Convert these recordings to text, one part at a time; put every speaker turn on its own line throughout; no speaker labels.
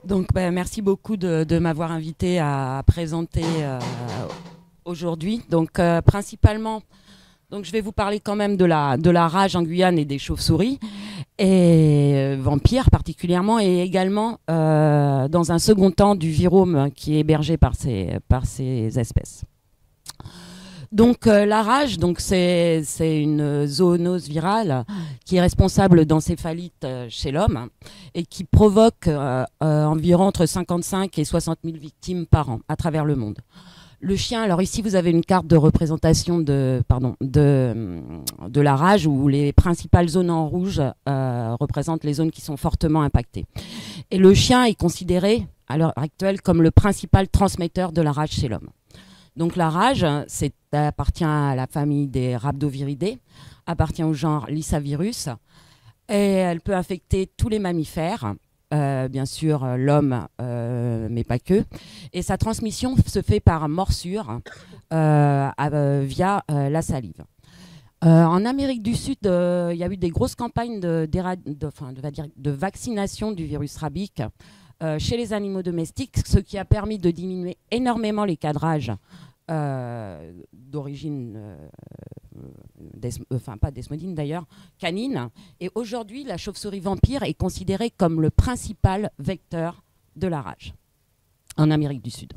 Donc, merci beaucoup de m'avoir invité à présenter aujourd'hui. Donc, principalement, donc, je vais vous parler quand même de la rage en Guyane et des chauves-souris, et vampires particulièrement, et également, dans un second temps, du virome qui est hébergé par ces espèces. Donc la rage, donc c'est une zoonose virale qui est responsable d'encéphalite chez l'homme et qui provoque environ entre 55 et 60 000 victimes par an à travers le monde. Le chien, alors ici vous avez une carte de représentation de la rage où les principales zones en rouge représentent les zones qui sont fortement impactées. Et le chien est considéré à l'heure actuelle comme le principal transmetteur de la rage chez l'homme. Donc la rage, appartient à la famille des rhabdoviridae, appartient au genre Lyssavirus, et elle peut affecter tous les mammifères, bien sûr l'homme, mais pas que. Et sa transmission se fait par morsure via la salive. En Amérique du Sud, il y a eu des grosses campagnes de vaccination du virus rabique chez les animaux domestiques, ce qui a permis de diminuer énormément les cas de rage d'origine, pas desmodine d'ailleurs, canine. Et aujourd'hui, la chauve-souris vampire est considérée comme le principal vecteur de la rage en Amérique du Sud.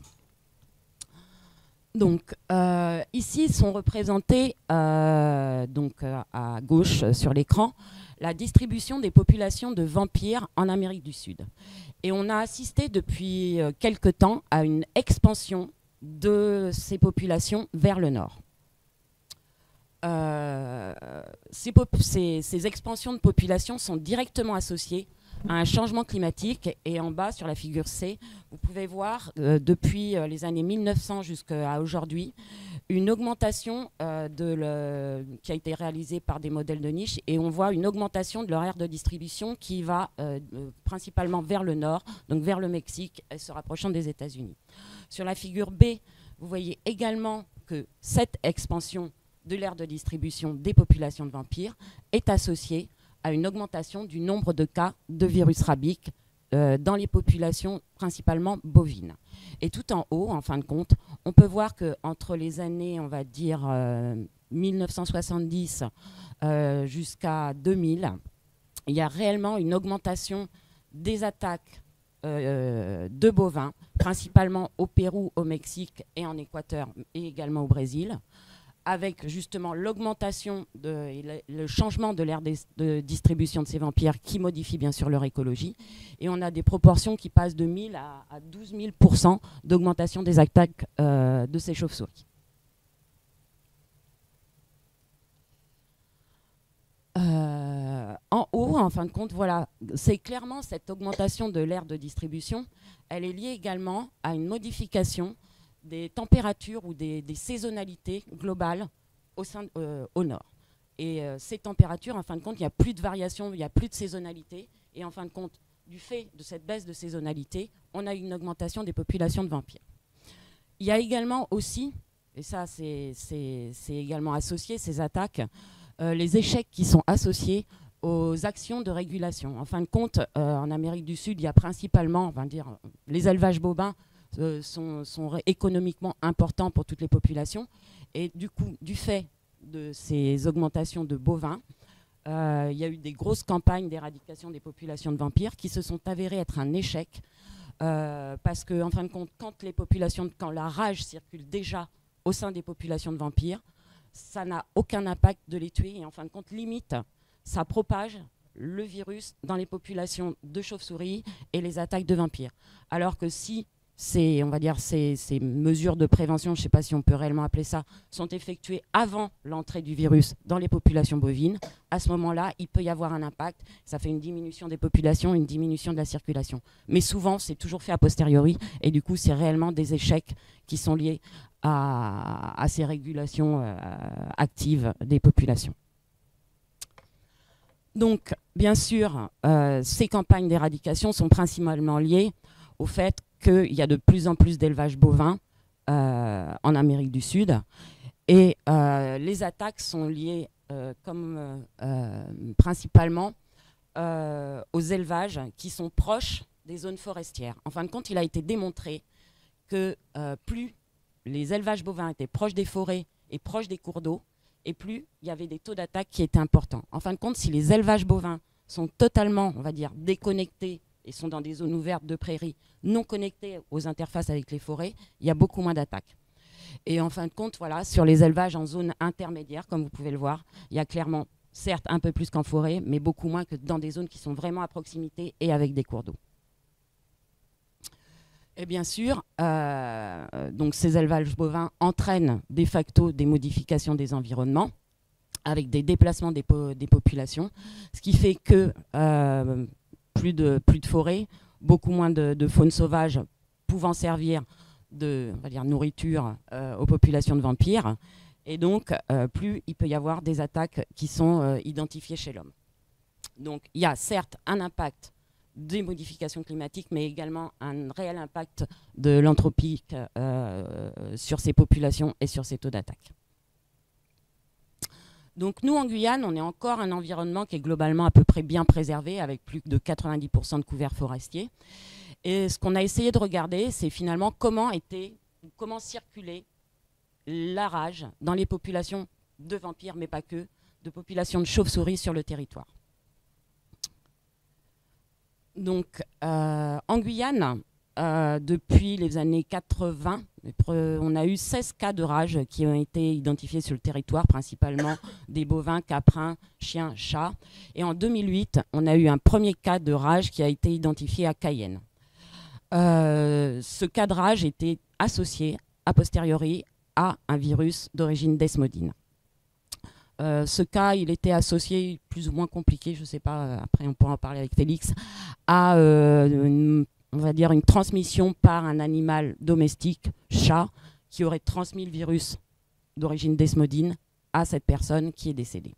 Donc, ici sont représentés, à gauche sur l'écran, la distribution des populations de vampires en Amérique du Sud. Et on a assisté depuis quelque temps à une expansion de ces populations vers le nord. Ces expansions de population sont directement associées à un changement climatique. Et en bas, sur la figure C, vous pouvez voir, depuis les années 1900 jusqu'à aujourd'hui, une augmentation qui a été réalisée par des modèles de niche. Et on voit une augmentation de leur aire de distribution qui va principalement vers le nord, donc vers le Mexique, et se rapprochant des États-Unis. Sur la figure B, vous voyez également que cette expansion de l'aire de distribution des populations de vampires est associée à une augmentation du nombre de cas de virus rabique dans les populations principalement bovines. Et tout en haut, en fin de compte, on peut voir qu'entre les années, on va dire, 1970 jusqu'à 2000, il y a réellement une augmentation des attaques de bovins, principalement au Pérou, au Mexique et en Équateur, et également au Brésil, avec justement l'augmentation et le changement de l'aire de distribution de ces vampires qui modifie bien sûr leur écologie. Et on a des proportions qui passent de 1000 à 12 000% d'augmentation des attaques de ces chauves-souris. En haut, en fin de compte, voilà, c'est clairement cette augmentation de l'aire de distribution. Elle est liée également à une modification des températures ou des saisonnalités globales au nord. Et ces températures, en fin de compte, il n'y a plus de variation, il n'y a plus de saisonnalité. Et en fin de compte, du fait de cette baisse de saisonnalité, on a une augmentation des populations de vampires. Il y a également aussi, et ça c'est également associé, ces attaques, les échecs qui sont associés aux actions de régulation. En fin de compte, en Amérique du Sud, il y a principalement, on va dire, les élevages bovins sont économiquement importants pour toutes les populations. Et du coup, du fait de ces augmentations de bovins, il y a eu des grosses campagnes d'éradication des populations de vampires qui se sont avérées être un échec. Parce que, en fin de compte, quand la rage circule déjà au sein des populations de vampires, ça n'a aucun impact de les tuer. Et en fin de compte, limite, ça propage le virus dans les populations de chauves-souris et les attaques de vampires. Alors que si ces mesures de prévention, je ne sais pas si on peut réellement appeler ça, sont effectuées avant l'entrée du virus dans les populations bovines, à ce moment-là, il peut y avoir un impact. Ça fait une diminution des populations, une diminution de la circulation. Mais souvent, c'est toujours fait a posteriori. Et du coup, c'est réellement des échecs qui sont liés à ces régulations actives des populations. Donc, bien sûr, ces campagnes d'éradication sont principalement liées au fait qu'il y a de plus en plus d'élevage bovin en Amérique du Sud. Et les attaques sont liées principalement aux élevages qui sont proches des zones forestières. En fin de compte, il a été démontré que plus les élevages bovins étaient proches des forêts et proches des cours d'eau, et plus il y avait des taux d'attaque qui étaient importants. En fin de compte, si les élevages bovins sont totalement, on va dire, déconnectés et sont dans des zones ouvertes de prairies, non connectées aux interfaces avec les forêts, il y a beaucoup moins d'attaques. Et en fin de compte, voilà, sur les élevages en zone intermédiaire, comme vous pouvez le voir, il y a clairement, certes un peu plus qu'en forêt, mais beaucoup moins que dans des zones qui sont vraiment à proximité et avec des cours d'eau. Et bien sûr, donc ces élevages bovins entraînent de facto des modifications des environnements, avec des déplacements des populations, ce qui fait que plus de forêt, beaucoup moins de faune sauvage pouvant servir de, on va dire, nourriture aux populations de vampires, et donc plus il peut y avoir des attaques qui sont identifiées chez l'homme. Donc il y a certes un impact des modifications climatiques, mais également un réel impact de l'anthropique sur ces populations et sur ces taux d'attaque. Donc nous, en Guyane, on est encore un environnement qui est globalement à peu près bien préservé, avec plus de 90% de couverts forestiers. Et ce qu'on a essayé de regarder, c'est finalement comment circulait la rage dans les populations de vampires, mais pas que, de populations de chauves-souris sur le territoire. Donc, en Guyane, depuis les années 80, on a eu 16 cas de rage qui ont été identifiés sur le territoire, principalement des bovins, caprins, chiens, chats. Et en 2008, on a eu un premier cas de rage qui a été identifié à Cayenne. Ce cas de rage était associé, a posteriori, à un virus d'origine desmodine. Ce cas, il était associé, plus ou moins compliqué, je ne sais pas, après on pourra en parler avec Félix, à on va dire une transmission par un animal domestique, chat, qui aurait transmis le virus d'origine desmodine à cette personne qui est décédée.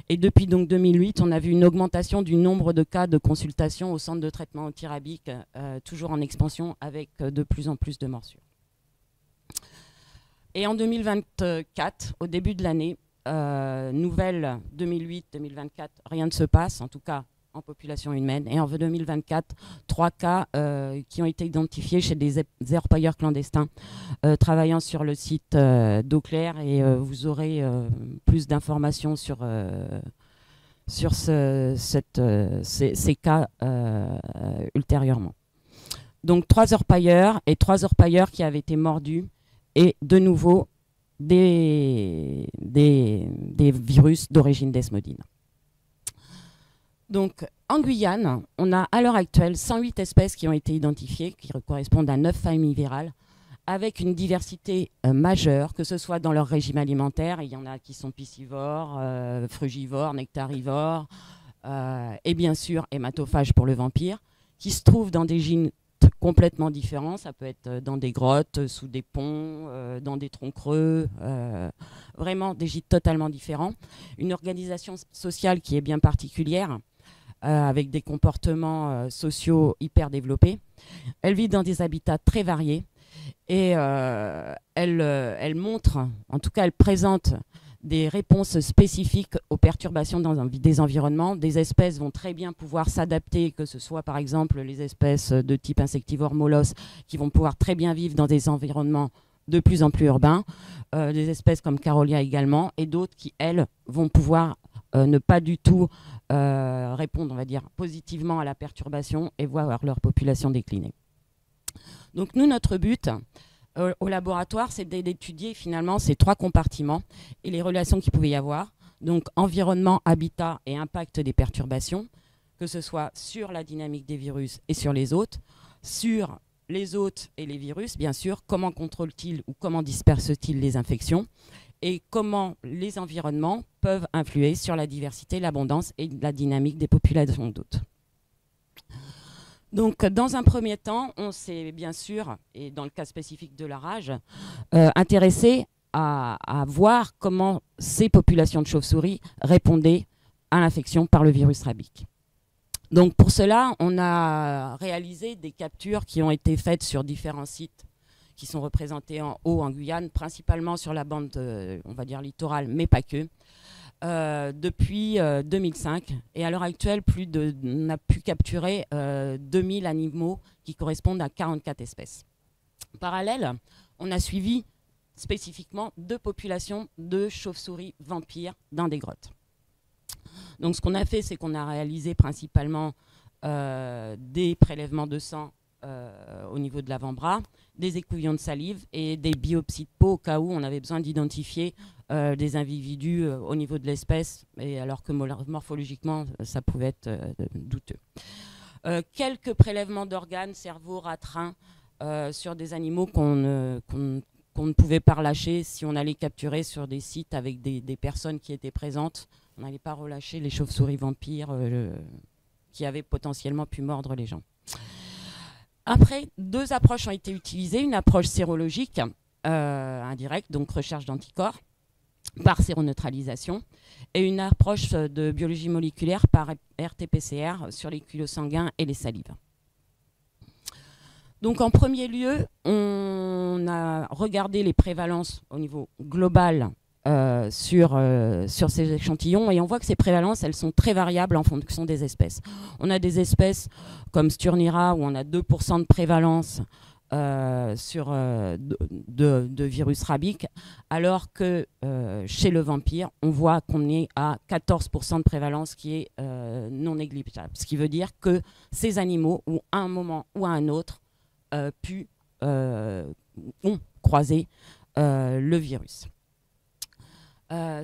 Et depuis donc 2008, on a vu une augmentation du nombre de cas de consultation au centre de traitement antirabique, toujours en expansion, avec de plus en plus de morsures. Et en 2024, au début de l'année, nouvelle 2008-2024, rien ne se passe, en tout cas en population humaine. Et en 2024, 3 cas qui ont été identifiés chez des orpailleurs clandestins travaillant sur le site d'Eau Claire. Et vous aurez plus d'informations sur ces cas ultérieurement. Donc 3 orpailleurs et 3 orpailleurs qui avaient été mordus et de nouveau des virus d'origine desmodine. Donc, en Guyane, on a à l'heure actuelle 108 espèces qui ont été identifiées, qui correspondent à 9 familles virales, avec une diversité majeure, que ce soit dans leur régime alimentaire. Il y en a qui sont piscivores, frugivores, nectarivores, et bien sûr hématophages pour le vampire, qui se trouvent dans des gîtes complètement différents. Ça peut être dans des grottes, sous des ponts, dans des troncs creux, vraiment des gîtes totalement différents. Une organisation sociale qui est bien particulière, avec des comportements sociaux hyper développés. Elle vit dans des habitats très variés et elle montre, en tout cas elle présente des réponses spécifiques aux perturbations dans des environnements. Des espèces vont très bien pouvoir s'adapter, que ce soit par exemple les espèces de type insectivore molosses qui vont pouvoir très bien vivre dans des environnements de plus en plus urbains, des espèces comme Carolia également, et d'autres qui, elles, vont pouvoir ne pas du tout répondre, on va dire, positivement à la perturbation et voir leur population décliner. Donc nous, notre but au laboratoire, c'est d'étudier finalement ces 3 compartiments et les relations qu'il pouvait y avoir, donc environnement, habitat et impact des perturbations, que ce soit sur la dynamique des virus et sur les hôtes, sur les hôtes et les virus, bien sûr, comment contrôle-t-il ou comment disperse-t-il les infections, et comment les environnements peuvent influer sur la diversité, l'abondance et la dynamique des populations d'hôtes. Donc, dans un premier temps, on s'est bien sûr, et dans le cas spécifique de la rage, intéressé à voir comment ces populations de chauves-souris répondaient à l'infection par le virus rabique. Donc, pour cela, on a réalisé des captures qui ont été faites sur différents sites qui sont représentés en haut en Guyane, principalement sur la bande, on va dire, littorale, mais pas que. depuis 2005. Et à l'heure actuelle, on a pu capturer 2000 animaux qui correspondent à 44 espèces. En parallèle, on a suivi spécifiquement 2 populations de chauves-souris vampires dans des grottes. Donc ce qu'on a fait, c'est qu'on a réalisé principalement des prélèvements de sang au niveau de l'avant-bras, des écouvillons de salive et des biopsies de peau au cas où on avait besoin d'identifier des individus au niveau de l'espèce, alors que morphologiquement, ça pouvait être douteux. Quelques prélèvements d'organes, cerveau, rat, rein, sur des animaux qu'on ne pouvait pas relâcher si on allait capturer sur des sites avec des personnes qui étaient présentes. On n'allait pas relâcher les chauves-souris vampires qui avaient potentiellement pu mordre les gens. Après, 2 approches ont été utilisées. Une approche sérologique indirecte, donc recherche d'anticorps par séroneutralisation, et une approche de biologie moléculaire par RT-PCR sur les culots sanguins et les salives. Donc en premier lieu, on a regardé les prévalences au niveau global sur ces échantillons, et on voit que ces prévalences, elles sont très variables en fonction des espèces. On a des espèces comme Sturnira où on a 2% de prévalence de virus rabique, alors que chez le vampire, on voit qu'on est à 14% de prévalence qui est non négligeable. Ce qui veut dire que ces animaux, ou à un moment ou à un autre, ont croisé le virus.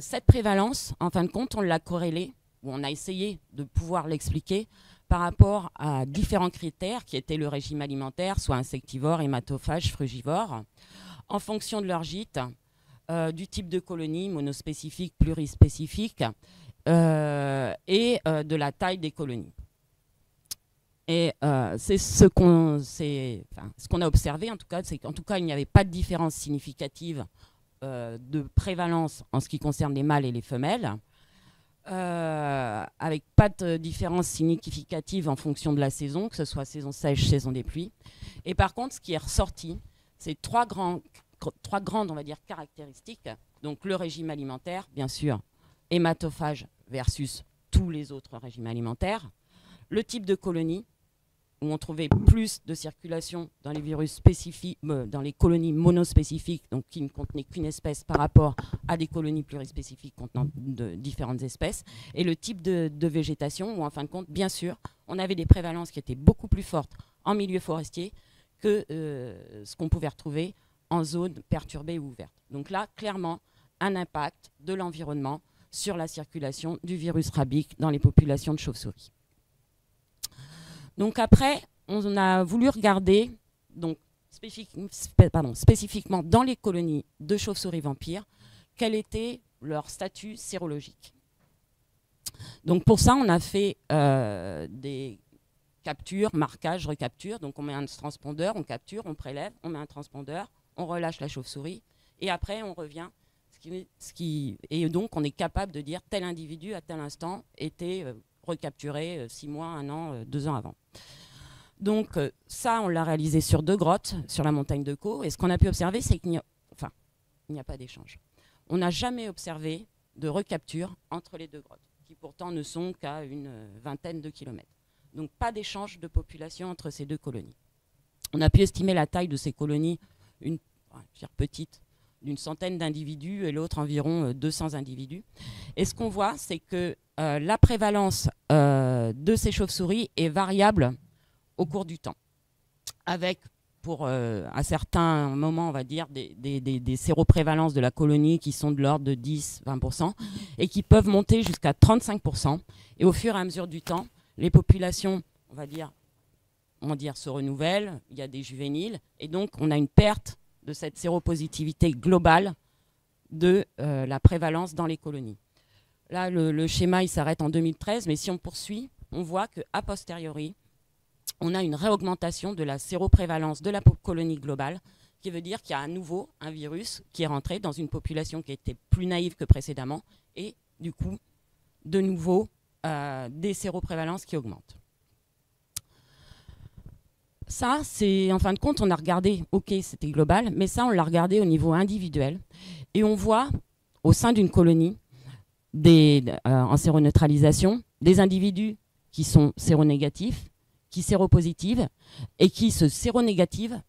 Cette prévalence, en fin de compte, on l'a corrélée, ou on a essayé de pouvoir l'expliquer par rapport à différents critères qui étaient le régime alimentaire, soit insectivore, hématophage, frugivore, en fonction de leur gîte, du type de colonie, monospécifique, plurispécifique, et de la taille des colonies. Et c'est ce qu'on a observé, en tout cas, c'est qu'en tout cas, il n'y avait pas de différence significative de prévalence en ce qui concerne les mâles et les femelles, avec pas de différence significative en fonction de la saison, que ce soit saison sèche, saison des pluies. Et par contre, ce qui est ressorti, c'est trois grandes, on va dire, caractéristiques. Donc le régime alimentaire, bien sûr, hématophage versus tous les autres régimes alimentaires. Le type de colonie, où on trouvait plus de circulation dans les virus spécifiques, dans les colonies monospécifiques, donc qui ne contenaient qu'une espèce par rapport à des colonies plurispécifiques contenant de différentes espèces, et le type de végétation, où en fin de compte, bien sûr, on avait des prévalences qui étaient beaucoup plus fortes en milieu forestier que ce qu'on pouvait retrouver en zone perturbée ou ouverte. Donc là, clairement, un impact de l'environnement sur la circulation du virus rabique dans les populations de chauves-souris. Donc après, on a voulu regarder, donc spécifiquement dans les colonies de chauves-souris vampires, quel était leur statut sérologique. Donc pour ça, on a fait des captures, marquages, recaptures. Donc on met un transpondeur, on capture, on prélève, on met un transpondeur, on relâche la chauve-souris, et après on revient. Et donc on est capable de dire tel individu à tel instant était recapturé 6 mois, 1 an, 2 ans avant. Donc ça, on l'a réalisé sur 2 grottes, sur la montagne de Caux. Et ce qu'on a pu observer, c'est qu'il n'y a pas d'échange. On n'a jamais observé de recapture entre les 2 grottes, qui pourtant ne sont qu'à une vingtaine de kilomètres. Donc pas d'échange de population entre ces 2 colonies. On a pu estimer la taille de ces colonies, petite, d'une centaine d'individus, et l'autre environ 200 individus. Et ce qu'on voit, c'est que la prévalence de ces chauves-souris est variable au cours du temps, avec pour à certains moments, on va dire, des séroprévalences de la colonie qui sont de l'ordre de 10-20% et qui peuvent monter jusqu'à 35%. Et au fur et à mesure du temps, les populations, on va dire, se renouvellent, il y a des juvéniles, et donc on a une perte de cette séropositivité globale de la prévalence dans les colonies. Là, le schéma, il s'arrête en 2013, mais si on poursuit, on voit qu'a posteriori, on a une réaugmentation de la séroprévalence de la colonie globale, qui veut dire qu'il y a à nouveau un virus qui est rentré dans une population qui était plus naïve que précédemment, et du coup, de nouveau, des séroprévalences qui augmentent. Ça, c'est, en fin de compte, on a regardé, ok, c'était global, mais ça, on l'a regardé au niveau individuel. Et on voit, au sein d'une colonie, en séroneutralisation, des individus qui sont séronégatifs, qui séropositivent et qui se séronégativent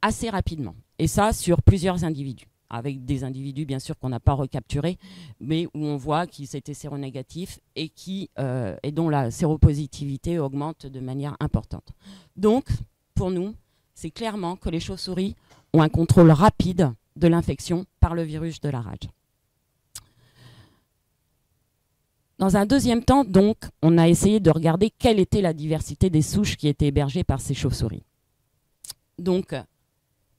assez rapidement. Et ça, sur plusieurs individus, avec des individus, bien sûr, qu'on n'a pas recapturés, mais où on voit qu'ils étaient séronégatifs et dont la séropositivité augmente de manière importante. Donc, pour nous, c'est clairement que les chauves-souris ont un contrôle rapide de l'infection par le virus de la rage. Dans un deuxième temps, donc, on a essayé de regarder quelle était la diversité des souches qui étaient hébergées par ces chauves-souris. Donc,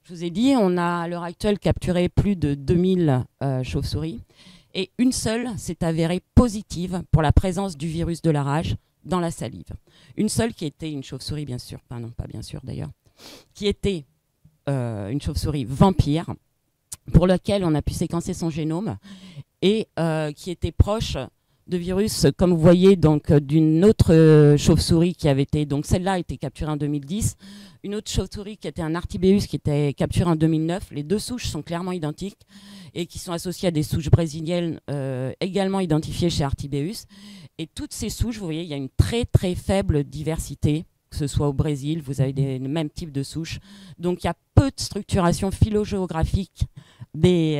je vous ai dit, on a à l'heure actuelle capturé plus de 2000 chauves-souris et une seule s'est avérée positive pour la présence du virus de la rage dans la salive. Une seule qui était une chauve-souris, bien sûr, enfin non, pas bien sûr d'ailleurs, qui était une chauve-souris vampire pour laquelle on a pu séquencer son génome et qui était proche de virus, comme vous voyez, donc d'une autre chauve-souris qui avait été, donc celle-là a été capturée en 2010, une autre chauve-souris qui était un Artibéus qui était capturée en 2009. Les deux souches sont clairement identiques et qui sont associées à des souches brésiliennes également identifiées chez Artibéus. Et toutes ces souches, vous voyez, il y a une très très faible diversité, que ce soit au Brésil, vous avez les mêmes types de souches. Donc il y a peu de structuration phylogéographique des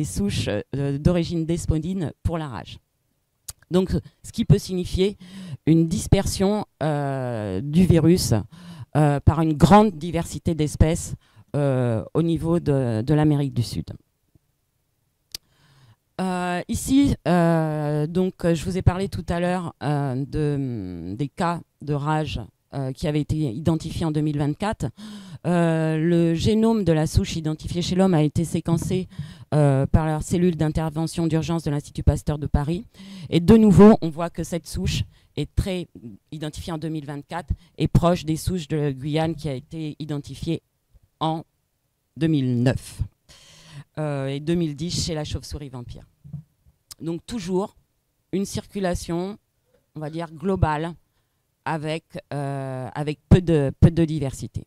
souches d'origine desponine pour la rage. Donc, ce qui peut signifier une dispersion du virus par une grande diversité d'espèces au niveau de l'Amérique du Sud. Ici, donc, je vous ai parlé tout à l'heure des cas de rage qui avaient été identifiés en 2024. Le génome de la souche identifiée chez l'homme a été séquencé par la cellule d'intervention d'urgence de l'Institut Pasteur de Paris. Et de nouveau, on voit que cette souche est très identifiée en 2024 et proche des souches de Guyane qui a été identifiée en 2009 et 2010 chez la chauve-souris vampire. Donc toujours une circulation, on va dire, globale avec peu de diversité.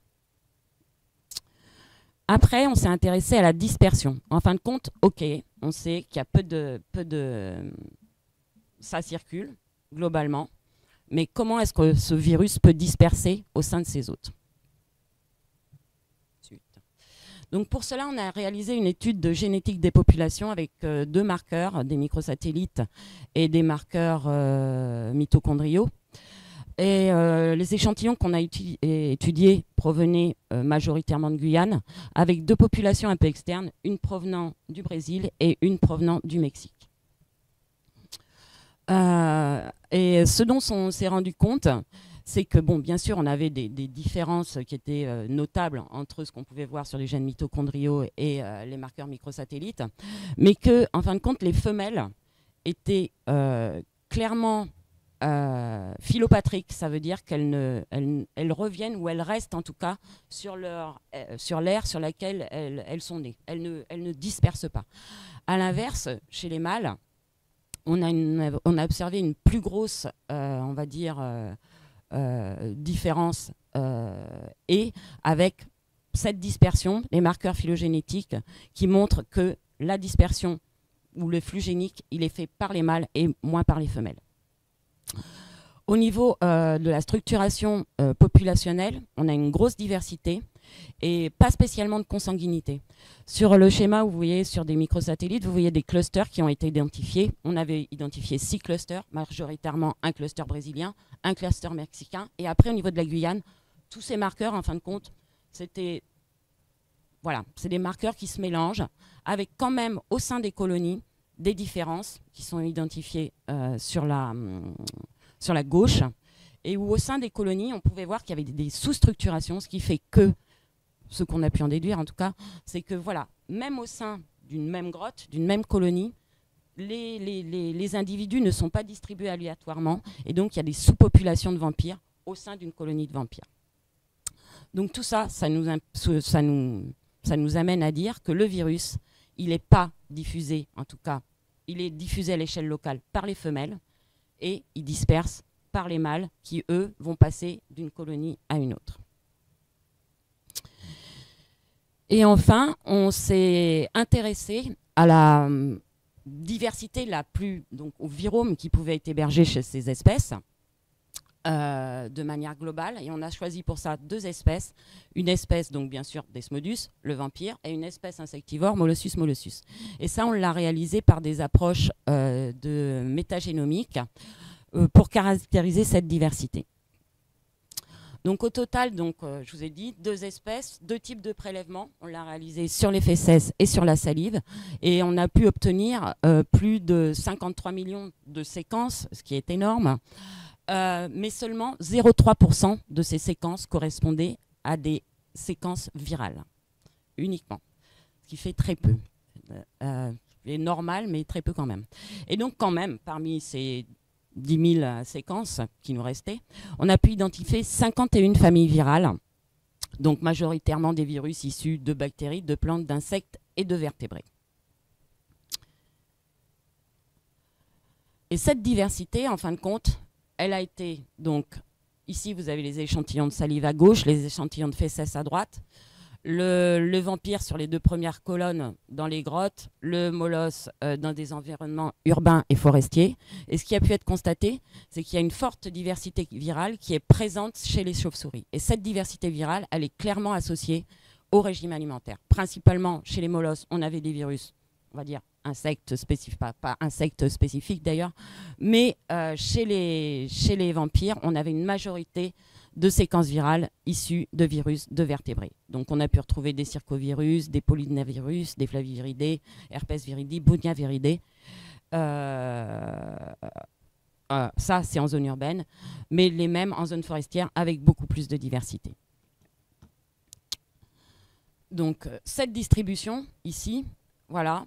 Après, on s'est intéressé à la dispersion. En fin de compte, ok, on sait qu'il y a peu de... Ça circule, globalement. Mais comment est-ce que ce virus peut disperser au sein de ses hôtes? Donc pour cela, on a réalisé une étude de génétique des populations avec deux marqueurs, des microsatellites et des marqueurs mitochondriaux. Et les échantillons qu'on a étudiés provenaient majoritairement de Guyane, avec deux populations un peu externes, une provenant du Brésil et une provenant du Mexique. Et ce dont on s'est rendu compte, c'est que, bon, bien sûr, on avait des différences qui étaient notables entre ce qu'on pouvait voir sur les gènes mitochondriaux et les marqueurs microsatellites, mais que, en fin de compte, les femelles étaient clairement philopatriques. Ça veut dire qu'elles reviennent, ou elles restent en tout cas sur l'aire sur laquelle elles sont nées. Elles ne dispersent pas. À l'inverse, chez les mâles, on a observé une plus grosse, on va dire, différence et avec cette dispersion, les marqueurs phylogénétiques qui montrent que la dispersion ou le flux génique, il est fait par les mâles et moins par les femelles. Au niveau de la structuration populationnelle, on a une grosse diversité et pas spécialement de consanguinité. Sur le schéma, vous voyez sur des microsatellites, vous voyez des clusters qui ont été identifiés. On avait identifié 6 clusters, majoritairement un cluster brésilien, un cluster mexicain. Et après, au niveau de la Guyane, tous ces marqueurs, en fin de compte, c'était... Voilà, c'est des marqueurs qui se mélangent avec quand même au sein des colonies des différences qui sont identifiées sur la gauche et où au sein des colonies, on pouvait voir qu'il y avait des sous-structurations, ce qui fait que, ce qu'on a pu en déduire en tout cas, c'est que voilà, même au sein d'une même grotte, d'une même colonie, les individus ne sont pas distribués aléatoirement et donc il y a des sous-populations de vampires au sein d'une colonie de vampires. Donc tout ça, ça nous amène à dire que le virus, il n'est pas diffusé, en tout cas, il est diffusé à l'échelle locale par les femelles et il disperse par les mâles qui, eux, vont passer d'une colonie à une autre. Et enfin, on s'est intéressé à diversité la plus, donc au virome qui pouvait être hébergé chez ces espèces de manière globale. Et on a choisi pour ça 2 espèces. Une espèce, donc bien sûr, Desmodus, le vampire, et une espèce insectivore, Molossus molossus. Et ça, on l'a réalisé par des approches de métagénomique pour caractériser cette diversité. Donc au total, je vous ai dit, 2 espèces, 2 types de prélèvements. On l'a réalisé sur les fesses et sur la salive. Et on a pu obtenir plus de 53 millions de séquences, ce qui est énorme. Mais seulement 0,3% de ces séquences correspondaient à des séquences virales, uniquement. Ce qui fait très peu. C'est normal, mais très peu quand même. Et donc quand même, parmi ces 10 000 séquences qui nous restaient, on a pu identifier 51 familles virales, donc majoritairement des virus issus de bactéries, de plantes, d'insectes et de vertébrés. Et cette diversité, en fin de compte, elle a été, donc, ici vous avez les échantillons de salive à gauche, les échantillons de fesses à droite, le vampire sur les 2 premières colonnes dans les grottes, le molosse dans des environnements urbains et forestiers. Et ce qui a pu être constaté, c'est qu'il y a une forte diversité virale qui est présente chez les chauves-souris. Et cette diversité virale, elle est clairement associée au régime alimentaire. Principalement chez les molosses, on avait des virus, on va dire, insectes spécifiques, pas insectes spécifiques d'ailleurs, mais chez les vampires, on avait une majorité de séquences virales issues de virus de vertébrés. Donc on a pu retrouver des circovirus, des polynavirus, des flaviviridés, herpès viridi, bounia viridé. Ça, c'est en zone urbaine, mais les mêmes en zone forestière avec beaucoup plus de diversité. Donc cette distribution ici, voilà.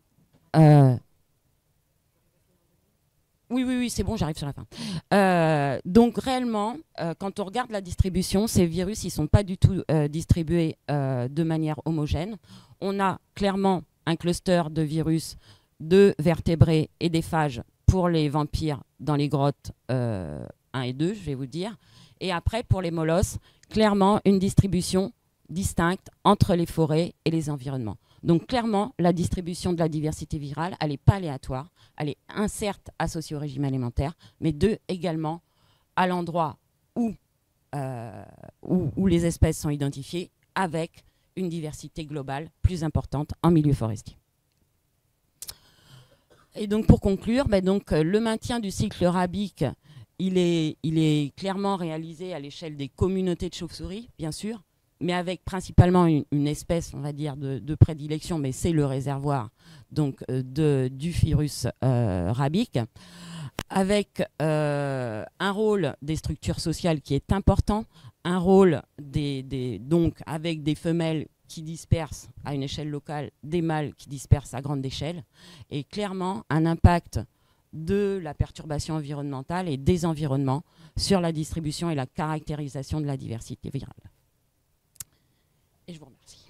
Oui, c'est bon, j'arrive sur la fin. Donc réellement, quand on regarde la distribution, ces virus, ils ne sont pas du tout distribués de manière homogène. On a clairement un cluster de virus, de vertébrés et des phages pour les vampires dans les grottes 1 et 2, je vais vous dire. Et après, pour les molosses, clairement une distribution distincte entre les forêts et les environnements. Donc clairement, la distribution de la diversité virale, elle n'est pas aléatoire, elle est certes associée au régime alimentaire, mais également à l'endroit où les espèces sont identifiées avec une diversité globale plus importante en milieu forestier. Et donc pour conclure, le maintien du cycle rabique, il est clairement réalisé à l'échelle des communautés de chauves-souris, bien sûr, mais avec principalement une espèce, on va dire, de prédilection, mais c'est le réservoir donc, du virus rabique, avec un rôle des structures sociales qui est important, un rôle donc avec des femelles qui dispersent à une échelle locale, des mâles qui dispersent à grande échelle, et clairement un impact de la perturbation environnementale et des environnements sur la distribution et la caractérisation de la diversité virale. Et je vous remercie.